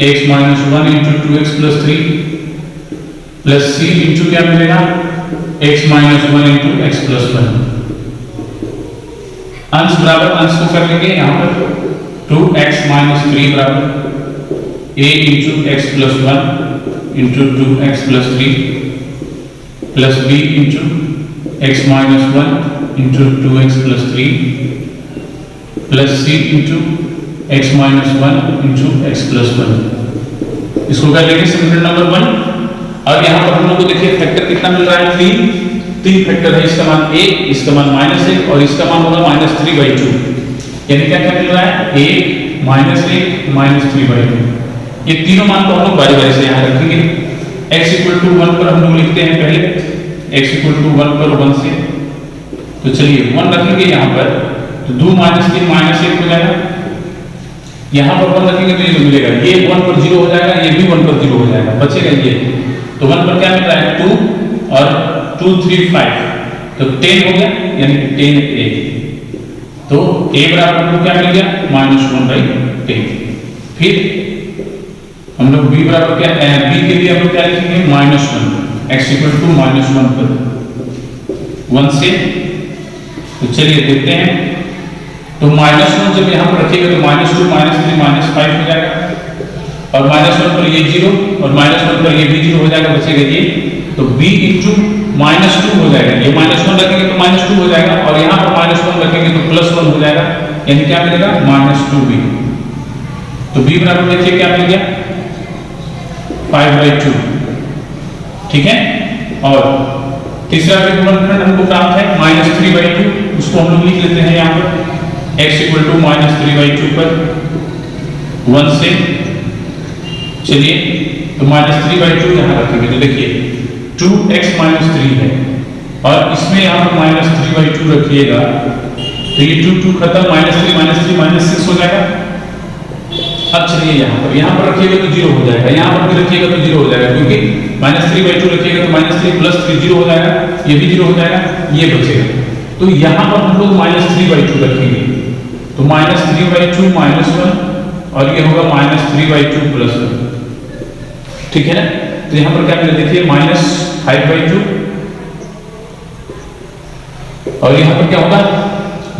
x minus 1 into 2x plus 3 plus c into क्या मिलेगा x minus 1 into x plus 1। अंश बराबर अंश को कर लेंगे यहाँ पर 2x माइनस 3 बराबर a into x plus 1 into 2x plus 3 plus b into x minus 1 into 2x plus 3 plus c into x minus 1 into x plus 1। इसको कर लेंगे समीकरण नंबर 1। अब यहाँ पर हम लोग को देखिए फैक्टर कितना मिल रहा है, 3 फैक्टर है। इसका मान 1, इसका मान -1 और इसका मान होगा -3/2। यानी क्या क्या मिल रहा है 1 -1 -3/2। ये तीनों मान को हम लोग बारी बारी से यहाँ रखेंगे। x = 1 पर हम लोग लिखते हैं पहले x = 1 पर 1 से, तो चलिए 1 रखेंगे यहाँ पर, तो 2 - 3 -1 हो जाएगा। यहाँ पर 1 रखेंगे तो ये जो मिलेगा ये 1 पर 0 हो जाएगा, ये भी 1 पर 0 हो जाएगा, बचेगा ये। तो 1 पर क्या मिल रहा है 2 और 2 3 5, तो 10 हो गया, यानी 10a। तो a बराबर हमको क्या मिल गया -1/10। फिर हम लोग b बराबर क्या b के लिए हम लोग क्या लिखेंगे -1, x = -1 पर 1 से। तो चलिए देखते हैं, तो -1 जब यहाँ पर रखिएगा तो -2 -3 -5 हो जाएगा, और -1 पर ये 0 और -1 पर ये भी 0 हो जाएगा, बचेगा ये। तो b × -2 हो जाएगा, ये -1 रखेंगे तो -2 हो जाएगा, और यहाँ पर -1 रखेंगे तो +1 हो जाएगा, यानी क्या मिलेगा -2b। तो b बराबर देखिए क्या मिल गया 5/2, ठीक है। और तीसरा भी गुणनखंड हमको प्राप्त है -3/2, उसको हम लोग लिख लेते हैं यहाँ पर x = -3/2 पर 1 से। चलिए तो -3/2 यहाँ रखेंगे, तो देखिए 2x - 3 है, और इसमें यहाँ पर -3/2 रखिएगा, तो ये 2 खत्म, -3 -6 हो जाएगा। अब चलिए यहाँ पर रखिएगा तो 0 हो जाएगा, यहाँ पर भी रखिएगा तो 0 हो जाएगा, क्योंकि -3/2 रखिएगा तो -3 + 3 0 हो जाएगा, ये भी 0 हो जाएगा, ये बचेगा। तो यहाँ पर हम लोग -3/2 रखेंगे, तो -3/2 -1, और ये होगा -3/2 + 1, ठीक है ना। तो यहाँ पर क्या मिला देखिए -5/2, और यहाँ पर क्या होगा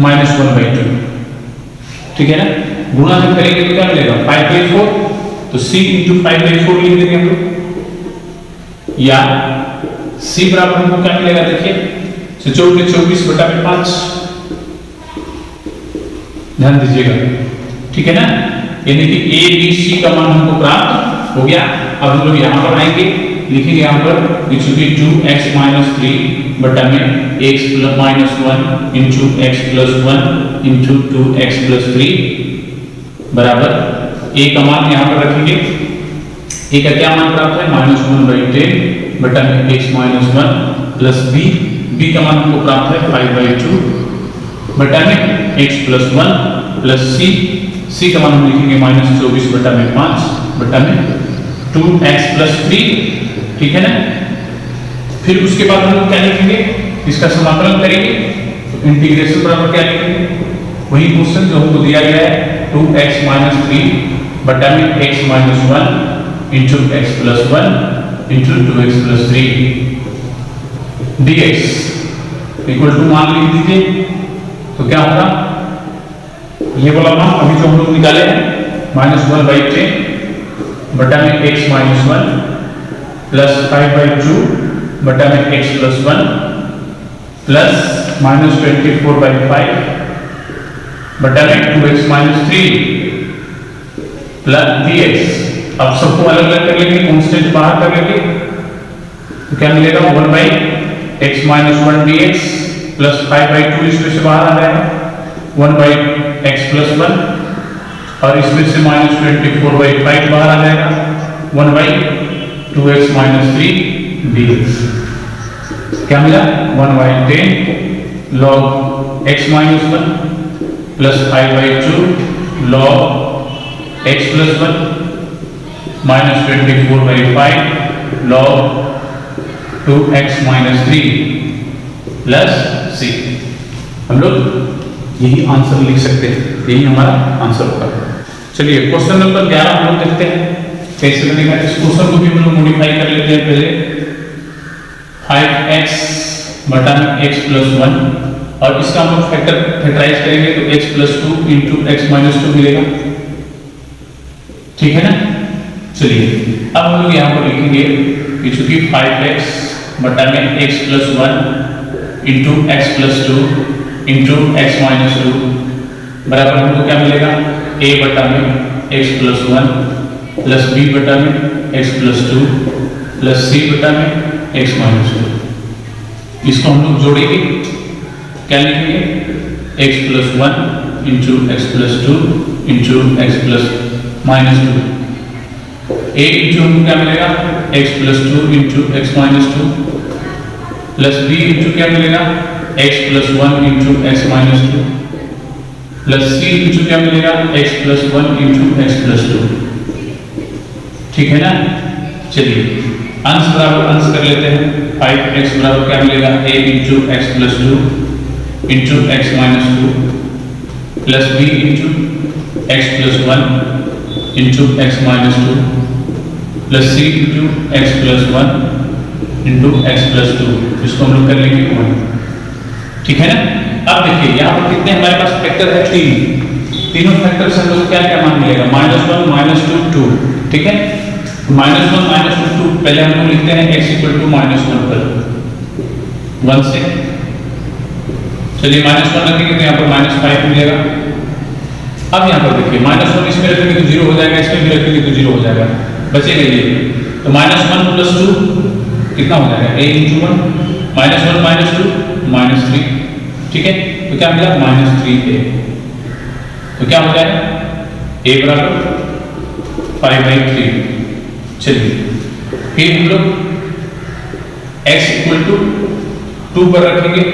-1/2, ठीक है ना। गुणा जब करेंगे तो क्या मिलेगा 5/4, तो c × 5/4 लिख देंगे हम लोग, या c बराबर हमको क्या मिलेगा देखिए 24/5, ध्यान दीजिएगा, ठीक है ना। यानी कि a b c का मान हमको प्राप्त हो गया। अब हम लोग यहाँ पर आएंगे, लिखेंगे यहाँ पर इट शुड बी 2x - 3 बटा में x + -1 into x + 1 into 2x + 3 बराबर a का मान यहाँ पर रखेंगे। a का क्या मान प्राप्त है -1/10 बटा में x - 1 प्लस b का मान हमको प्राप्त है 5/2 बटा में x + 1 प्लस c का मान हम लिखेंगे -24/5 बटा में 2x + 3, ठीक है ना। फिर उसके बाद हम लोग क्या लिखेंगे, इसका समाकलन करेंगे, तो इंटीग्रेशन बराबर क्या लिखेंगे, वही क्वेश्चन जो हमको दिया गया है 2x - 3 बटा में x - 1 into x + 1 into 2x + 3 dx = मान लिख दीजिए। तो क्या होगा, ये वाला मान अभी जो हम लोग निकाले हैं -1/10 बटा में x - 1 प्लस 5/2 बटा में x + 1 प्लस -24/5 बटा में 2x - 3 प्लस dx। अब सबको अलग अलग कर लेंगे, कांस्टेंट बाहर कर लेंगे, तो क्या मिलेगा 1/x - 1 dx प्लस 5/2 इसमें से बाहर आ जाएगा, 1/x + 1, और इसमें से -24/5 बाहर आ जाएगा, 1/2x - 3 dx। क्या मिला 1/10 log x - 1 plus 5/2 log x + 1 -24/5 log 2x - 3 plus c। हम लोग यही आंसर लिख सकते हैं, यही हमारा आंसर होगा। चलिए क्वेश्चन नंबर 11 हम लोग देखते हैं कैसे बनेगा। इस क्वेश्चन को भी हम लोग मॉडिफाई कर लेते हैं। पहले 5x बटा में x प्लस 1 और इसका हम लोग फैक्टराइज करेंगे तो x plus 2 into x minus 2 मिलेगा। ठीक है ना। चलिए अब हम लोग यहाँ पर लिखेंगे कि चूंकि 5x बटा में x plus 1 into x plus 2 into x minus 2 बराबर हमको क्या मिलेगा, a बटा में x प्लस 1 प्लस b बटा में x प्लस 2 प्लस c बटा में x माइनस 2। इसको हम लोग जोड़ेंगे, क्या लिखेंगे, x plus 1 into x plus 2 into x plus minus 2। a into हमको क्या मिलेगा, x plus 2 into x minus 2 plus b into क्या मिलेगा, x plus 1 into x minus 2 plus c into क्या मिलेगा, x plus 1 into x plus 2। ठीक है ना। चलिए अंश बराबर अंश कर लेते हैं। 5x बराबर क्या मिलेगा, a into x plus 2 into x minus 2 plus b into x plus 1 into x minus 2 plus c into x plus 1 into x plus 2। इसको हम लोग कर लेंगे 1। ठीक है ना। अब देखिए यहाँ पर कितने हमारे पास फैक्टर है, 3। तीनों फैक्टर से हम लोग क्या क्या मान मिलेगा, -1 -2 2। ठीक है। -1 -2 2 पहले हम लोग लिखते हैं x इक्वल टू -1 पर 1 से। चलिए -1 रखेंगे तो यहाँ पर -5 मिलेगा। अब यहाँ पर देखिए -1 इसमें रखेंगे तो 0 हो जाएगा, इसमें भी रखेंगे तो 0 हो जाएगा, बचेगा ये। तो -1 प्लस 2 कितना हो जाएगा, a इंटू 1 -1 -2 -3। ठीक है। तो क्या मिला, -3a। तो क्या हो जाएगा, a बराबर 5/3। चलिए फिर हम लोग x इक्वल टू 2 पर रखेंगे,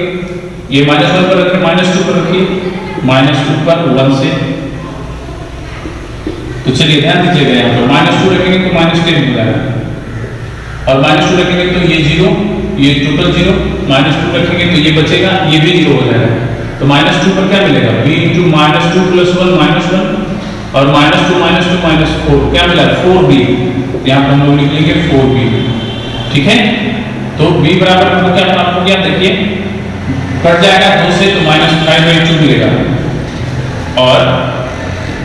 ये -1 पर रखें, -2 पर रखिए, -2 पर 1 से। तो चलिए ध्यान दीजिएगा, यहाँ पर -2 रखेंगे तो -10 हो जाएगा और -2 रखेंगे तो ये 0, ये टोटल 0, -2 रखेंगे तो ये बचेगा, ये भी 0 हो जाएगा। तो -2 पर क्या मिलेगा, b इंटू -2 प्लस 1 -1 और -2 -4 क्या मिला, 4b। यहाँ पर हम लोग लिख लेंगे 4b। ठीक है। तो b बराबर हमको क्या, आपको क्या देखिए कट जाएगा 2 से तो -5/2 मिलेगा। और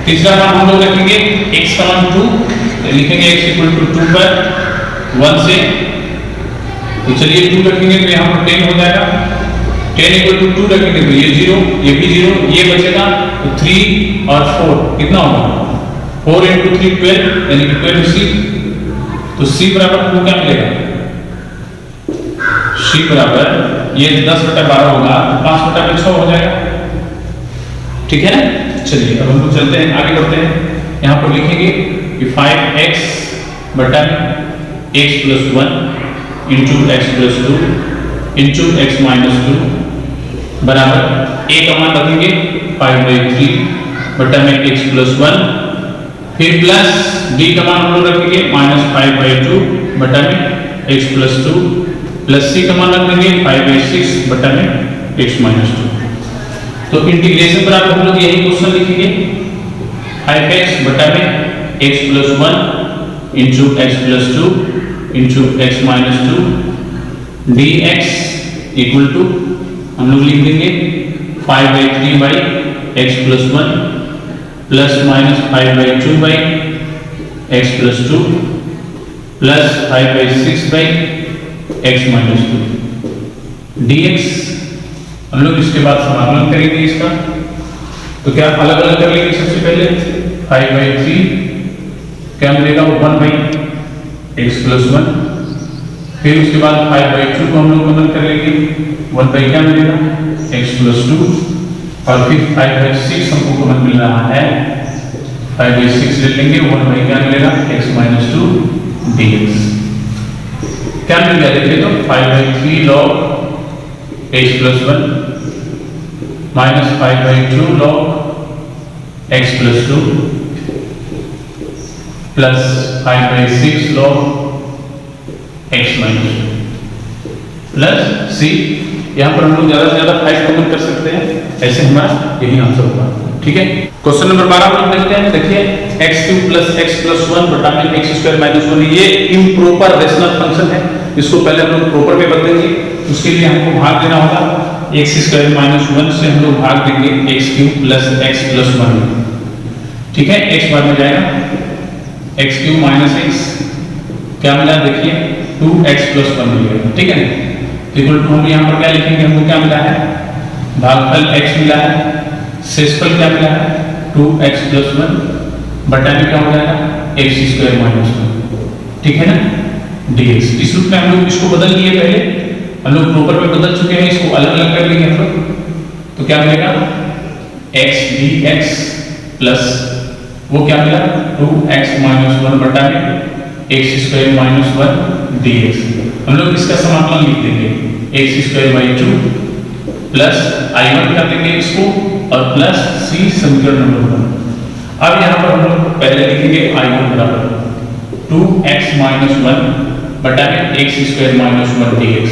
तीसरा मान हम लोग रखेंगे x का मान 2, तो लिखेंगे x इक्वल टू 2 पर 1 से। तो चलिए 2 रखेंगे तो यहाँ पर 10 हो जाएगा, 10 इक्वल टू 2 रखेंगे तो ये 0, ये भी 0, ये बचेगा तो 3 और 4 कितना होगा, 4 इंटू 3 12 यानी कि 12c। तो c बराबर आपको क्या मिलेगा, c बराबर ये 10/12 होगा, 5/6 हो जाएगा। ठीक है ना। चलिए अब हम लोग चलते हैं, आगे बढ़ते हैं। यहाँ पर लिखेंगे कि 5x बटा x plus 1 into x plus 2 into x minus 2 बराबर a का मान रखेंगे 5/3 बटा में x प्लस 1, फिर प्लस b का मान हम लोग रखेंगे -5/2 बटा में x प्लस 2 प्लस c का मान रख देंगे 5/6 बटा में x माइनस 2। तो इंटीग्रेशन पर आप हम लोग यही क्वेश्चन लिखेंगे, 5x बटा में x plus 1 into x plus 2 into x minus 2 dx equal to हम लोग लिख देंगे 5/3 by x plus 1 plus -5/2 by x plus 2 plus 5/6 by x minus 2 dx। हम लोग इसके बाद समाकलन करेंगे इसका, तो क्या अलग अलग कर लेंगे। सबसे पहले 5/3 क्या मिलेगा, 1/x प्लस 1, फिर उसके बाद 5/2 को हम लोग कॉमन कर लेंगे, 1/ क्या मिलेगा, x प्लस 2 और फिर 5/6 हमको कॉमन मिल रहा है, 5/6 ले लेंगे, 1/ क्या मिलेगा, x माइनस 2 dx। क्या मिल गया देखिए, तो 5/3 log x plus 1 minus 5/2 log x plus 2 plus 5/6 log x minus 2 plus c यहाँ पर हम लोग ज्यादा से ज्यादा 5 कॉमन कर सकते हैं, ऐसे हमारा यही आंसर होगा। ठीक है, क्वेश्चन नंबर 12 हम लोग देखते हैं। देखिए x³ + x + 1 बटा में x² - 1, ये इम्प्रॉपर रेशनल फंक्शन है। इसको पहले हम लोग प्रॉपर में बदलेंगे, उसके लिए हमको भाग देना होगा। x² - 1 से हम लोग भाग देंगे x³ + x + 1। ठीक है, x बाद में जाएगा, x³ - x क्या मिला, देखिए 2x + 1 मिलेगा। ठीक है, इक्वल टू हम यहाँ पर क्या लिखेंगे, हमको क्या मिला है, भागफल x मिला है, शेषफल क्या मिला है 2x + 1 बटा में क्या हो जाएगा x² - 1। ठीक है ना, dx। इस रूप में हम लोग इसको बदल लिए, पहले हम लोग प्रॉपर में बदल चुके हैं, इसको अलग अलग कर लेंगे हम लोग। तो क्या मिलेगा x dx प्लस वो क्या मिला 2x - 1 बटा में x² - 1 dx। हम लोग इसका समाकलन लिख देंगे x² / 2 प्लस I1 कर देंगे इसको और प्लस c समीकरण नंबर 1। अब यहाँ पर हम लोग पहले लिखेंगे I1 बराबर 2x - 1 बटा में x² - 1 dx।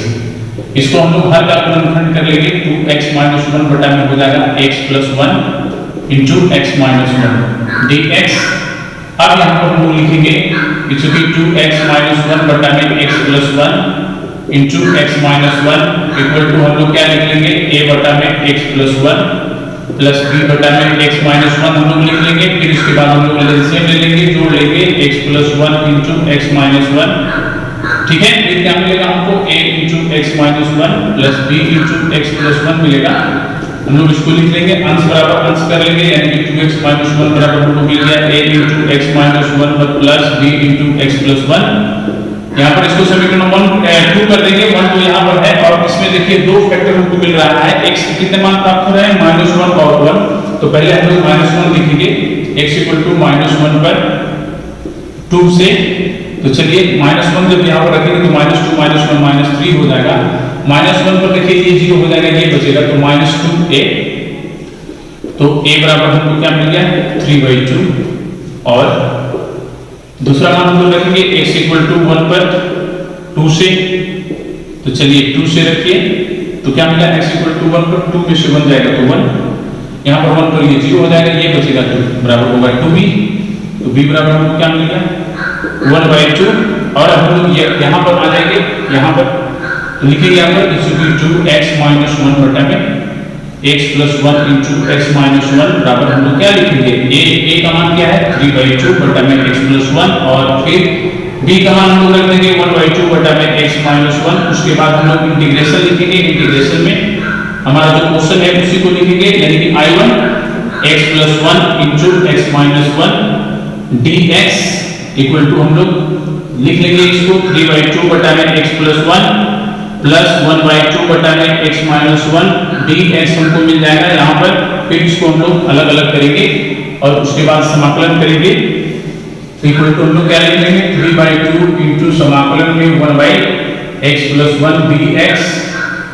इसको हम लोग हर का गुणनखंड कर लेंगे, 2x - 1 बटा में हो जाएगा x + 1 × x - 1 dx। अब यहाँ पर हम लोग लिखेंगे क्योंकि 2x - 1 बटा में x + 1 × x - 1 इक्वल टू हम लोग क्या लिख लेंगे a बटा में x + 1 प्लस b बटा में x - 1 हम लोग लिख लेंगे। फिर इसके बाद हम लोग एलसीएम ले लेंगे, जोड़ लेंगे x + 1 × x - 1। ठीक है, फिर क्या मिलेगा हमको a × x - 1 plus b × x + 1 मिलेगा। हम लोग इसको लिख लेंगे, अंश बराबर अंश कर लेंगे, यानी कि 2x - 1 बराबर हमको मिल गया a × x - 1 plus b × x + 1। यहाँ पर इसको समीकरण 2 कर देंगे, 1 तो यहाँ पर है और इसमें देखिए दो फैक्टर हमको मिल रहा है, x के कितने मान प्राप्त हो रहे हैं -1 और 1। तो पहले हम लोग -1 लिखेंगे, x = -1 पर 2 से, तो चलिए -1 जब यहाँ पर रखेंगे तो -2 - 1 -3 हो जाएगा। -1 पर देखिए ये 0 हो जाएगा, ये बचेगा तो -2a। तो a बराबर हमको क्या मिल गया 3/2 और दूसरा मान हम लोग रखेंगे x = 1 पर 2 से, तो चलिए 2 से रखिए, तो क्या मिला x = 1 पर 2 में से 1 जाएगा तो 1, यहाँ पर 1 पर ये 0 हो जाएगा, ये बचेगा 2 बराबर होगा 2b। तो b बराबर हमको क्या मिलेगा 1/2। और हम लोग यहाँ पर आ जाएंगे, यहाँ पर तो लिखेंगे यहाँ पर 2x - 1 बटा में x + 1 × x - 1 बराबर हम लोग क्या लिखेंगे a का मान क्या है 3/2 बटा में x + 1 और फिर b का मान हम लोग रख देंगे 1/2 बटा में x - 1। उसके बाद हम लोग इंटीग्रेशन लिखेंगे, इंटीग्रेशन में हमारा जो क्वेश्चन है उसी को लिखेंगे, यानी कि I1 x + 1 × x - 1 dx equal to हम लोग लिख लेंगे इसको 3/2 बटा में x + 1 प्लस 1/2 बटा में x - 1 dx हमको मिल जाएगा यहाँ पर। फिर इसको हम लोग अलग अलग करेंगे और उसके बाद समाकलन करेंगे, इक्वल टू हम लोग क्या लिख लेंगे 3/2 × समाकलन में 1/x + 1 dx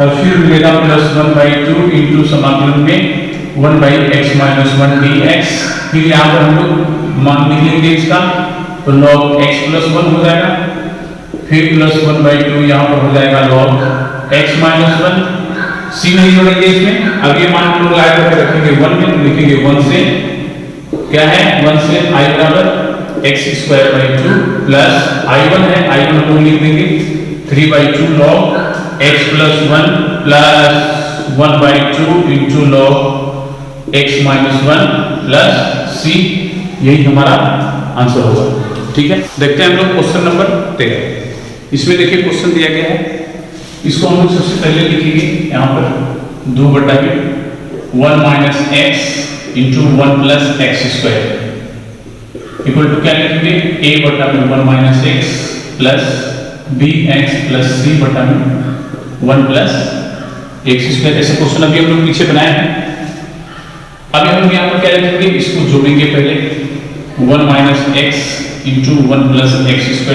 और फिर मिलेगा प्लस 1/2 × समाकलन में 1/x - 1 dx। फिर यहाँ पर हम लोग मान लिख लेंगे इसका, तो log x + 1 हो जाएगा, फिर प्लस 1/2 यहाँ पर हो जाएगा log x - 1। c नहीं जोड़ेंगे इसमें, अब ये मान हम लोग ला करके रखेंगे 1 में, तो लिखेंगे 1 से क्या है 1 से I बराबर x² / 2 प्लस I1 है, I1 हम लोग लिख देंगे 3/2 log x + 1 plus 1/2 × log x - 1 plus c। यही हमारा आंसर होगा। ठीक है, देखते हैं हम लोग क्वेश्चन नंबर 13। इसमें देखिए क्वेश्चन दिया गया है, इसको हम लोग सबसे पहले लिखेंगे यहाँ पर 2 बटा में 1 - x × 1 + x² इक्वल टू क्या लिखेंगे a बटा में 1 - x प्लस bx + c बटा में 1 + x²। ऐसे क्वेश्चन अभी हम लोग पीछे बनाए हैं। अभी हम लोग यहाँ पर क्या लिखेंगे, इसको जोड़ेंगे पहले 1 - x × 1 + x²।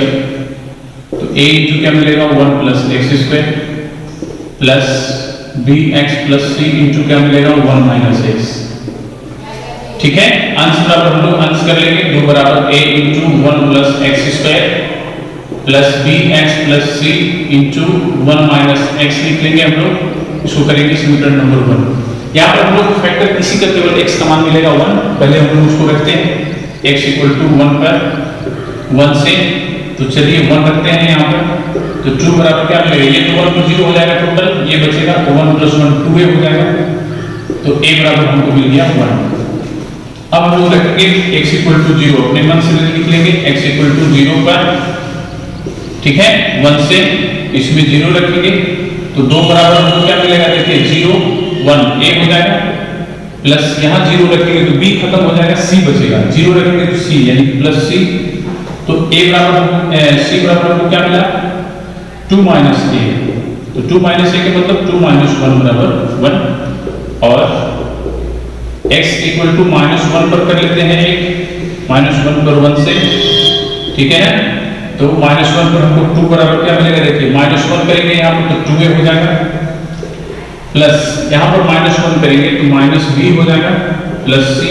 तो a × क्या मिलेगा 1 + x² प्लस bx + c × क्या मिलेगा 1 - x। ठीक है, अंश बराबर हम लोग अंश कर लेंगे, 2 बराबर a × 1 + x² plus bx + c × 1 - x लिख लेंगे हम लोग। इसको करेंगे समीकरण नंबर 1। यहाँ पर हम लोग फैक्टर किसी का केवल x का मान मिलेगा 1, पहले हम लोग उसको रखते हैं x = 1 पर 1 से, तो चलिए 1 रखते हैं यहाँ पर, तो 2 बराबर क्या मिलेगा, ये तो 1 पर 0 हो जाएगा टोटल, ये बचेगा तो 1 + 1 2a हो जाएगा, तो a बराबर हमको मिल गया 1। अब हम लोग रखेंगे x = 0, अपने मन से लिख लेंगे x = 0 पर, ठीक है, 1 से इसमें 0 रखेंगे तो 2 बराबर हमको क्या मिलेगा, देखिए 0 1 a हो जाएगा, प्लस यहाँ 0 रखेंगे तो b खत्म हो जाएगा, c बचेगा, 0 रखेंगे तो c यानी प्लस c, तो a बराबर c बराबर हमको क्या मिला 2 - a, तो 2 - a के मतलब 2 - 1 बराबर 1, और x = -1 पर कर लेते हैं, एक -1 पर 1 से, ठीक है ना, तो -1 पर हमको 2 बराबर क्या मिलेगा, देखिए -1 करेंगे यहाँ पर तो 2a हो जाएगा, प्लस यहाँ पर -1 करेंगे तो -b हो जाएगा, प्लस c,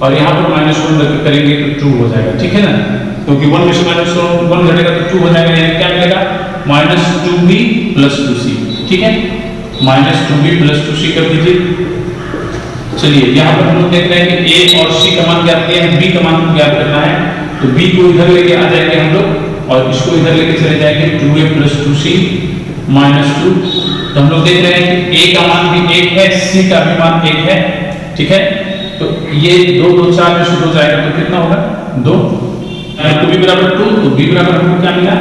और यहाँ पर -1 करेंगे तो 2 हो जाएगा, ठीक है ना, क्योंकि 1 में से -1 घटेगा तो 2 हो जाएगा, यानी क्या मिलेगा -2b + 2c, ठीक है, -2b + 2c कर दीजिए। चलिए यहाँ पर हम लोग देख रहे हैं कि a और c का मान ज्ञात किया है, b का मान ज्ञात करना है, तो b को इधर लेके आ जाएंगे हम लोग और इसको इधर लेके चले जाएंगे 2a + 2c - 2, तो हम लोग देख रहे हैं कि a का मान भी 1 है, c का भी मान 1 है, ठीक है, तो ये 2 2 4 में से 2 जाएगा तो कितना होगा 2, तो b बराबर 2, तो b बराबर हमको क्या मिला,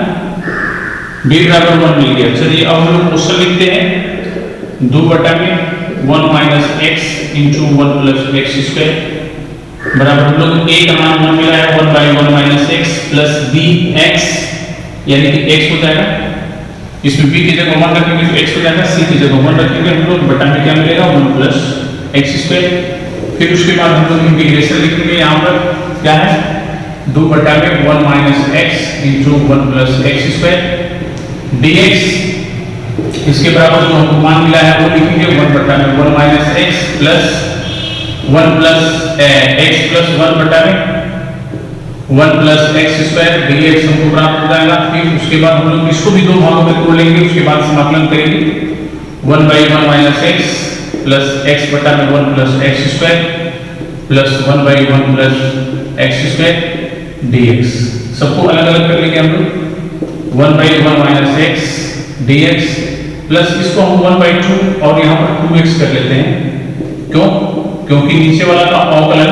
b बराबर 1 मिल गया। चलिए अब हम लोग क्वेश्चन लिखते हैं, 2 बटा में 1 - x × 1 + x² बराबर हम लोग a का मान 1 मिला है, 1/1 - x प्लस bx, यानी कि x हो जाएगा, इसमें b की जगह 1 रखेंगे तो x हो जाएगा, c की जगह 1 रखेंगे हम लोग, बटा में क्या मिलेगा 1 + x², फिर उसके बाद हम लोग इंटीग्रेशन लिखेंगे, यहाँ पर क्या है 2 बटा में 1 - x × 1 + x² dx, इसके बराबर जो हमको मान मिला है वो लिखेंगे 1 बटा में 1 - x प्लस 1 + x + 1 बटा में 1 + x² dx हमको प्राप्त हो जाएगा। फिर उसके बाद हम लोग इसको भी दो भागों में तोड़ लेंगे, उसके बाद समाकलन करेंगे 1/1 - x प्लस x बटा में 1 + x² प्लस 1/1 + x² dx, सबको अलग अलग कर लेंगे हम लोग 1/1 - x dx प्लस इसको हम 1/2 और यहाँ पर 2x कर लेते हैं, क्यों, क्योंकि नीचे वाला का अवकलन,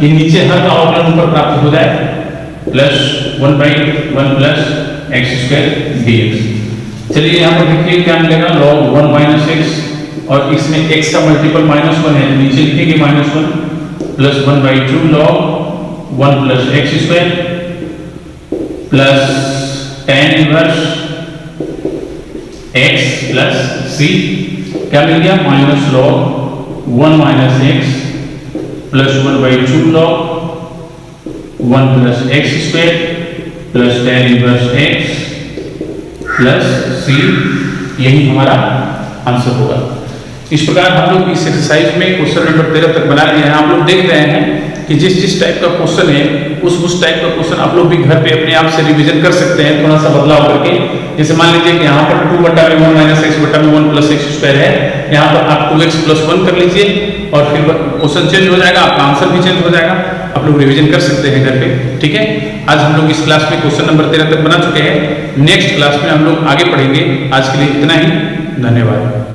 ये नीचे हर का अवकलन ऊपर प्राप्त हो जाए, प्लस 1/1 + x² dx। चलिए यहाँ पर देखिए क्या मिलेगा, log 1 - x, और इसमें x का मल्टीपल -1 है, नीचे लिखेंगे -1 plus 1/2 log 1 + x² plus tan inverse x plus c, क्या मिल गया -log 1 - x plus 1/2 log 1 + x² plus tan inverse x plus c, यही हमारा आंसर होगा। इस प्रकार हम लोग इस एक्सरसाइज में क्वेश्चन नंबर 13 तक बना लिए हैं। आप लोग देख रहे हैं कि जिस टाइप का क्वेश्चन है उस टाइप का क्वेश्चन आप लोग भी घर पे अपने आप से रिवीजन कर सकते हैं, थोड़ा सा बदलाव करके। जैसे मान लीजिए कि यहाँ पर 2 बटा में 1 - x बटा में 1 + x² है, यहाँ पर आप 2x + 1 कर लीजिए और फिर क्वेश्चन चेंज हो जाएगा, आपका आंसर भी चेंज हो जाएगा। आप लोग रिवीजन कर सकते हैं घर पे, ठीक है। आज हम लोग इस क्लास में क्वेश्चन नंबर 13 तक बना चुके हैं। नेक्स्ट क्लास में हम लोग आगे पढ़ेंगे। आज के लिए इतना ही, धन्यवाद।